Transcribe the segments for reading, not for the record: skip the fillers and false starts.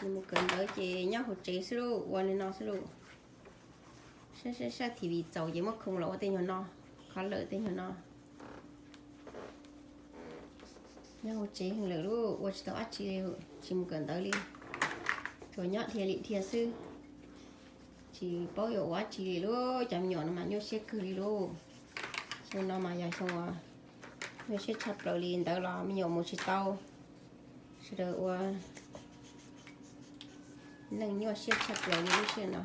chỉ một cần đỡ chị nhóc hỗ trợ xíu luôn quan lên nó xíu luôn sẽ thì vì giàu chỉ mất không lỗ tên nhỏ nó khó lợi tên nhỏ nó nhóc hỗ trợ hình lửa luôn qua chỉ tao ăn chỉ một cần đỡ đi rồi nhóc thì lị thiệt sư chỉ bao nhiêu quá chỉ luôn chậm nhỏ nó mà nhóc sẽ cười luôn xong nó mà dài xong à nhóc sẽ chặt rồi liền đỡ lo mình nhiều một chỉ tao sẽ đỡ qua nâng nhóc sẽ chặt rồi như thế nào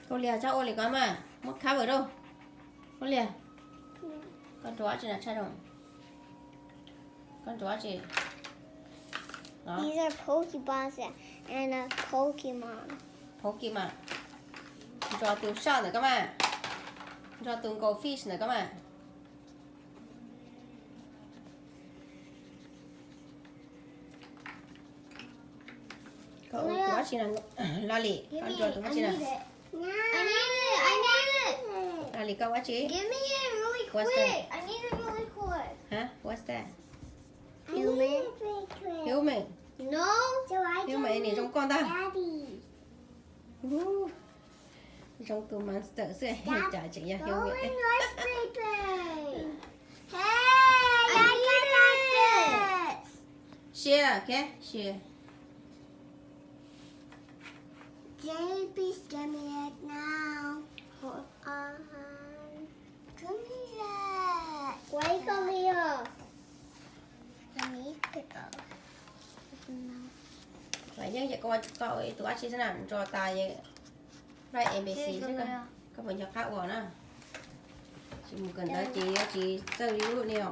con lìa cho ô lìa con mà mất khá ở đâu con lìa con chó chị là cha rồi con chó chị đó. These are Pokeballs and a Pokemon. Pokemon cho tường sao nữa các bạn cho tường goldfish nữa các bạn cậu chó chị là Lali con cho tường chị là I need it. Lali cậu quá chị Give me it really What's quick. that? I need it really quick. hả what's that Human. hiểu mình No. hiểu mình này trong con ta Daddy. trong tường monster sẽ trả chị nha hiểu Go mình in rice paper. Hey, I got this. share okay share JP, give me it now. Hold on. Come here. Wait, come here. Let me pick up. vậy nhưng vậy cậu tụi anh sẽ làm cho tài vậy right ABC chứ các bạn nhập khác của nó chị một cần đó chị chơi đi luôn nè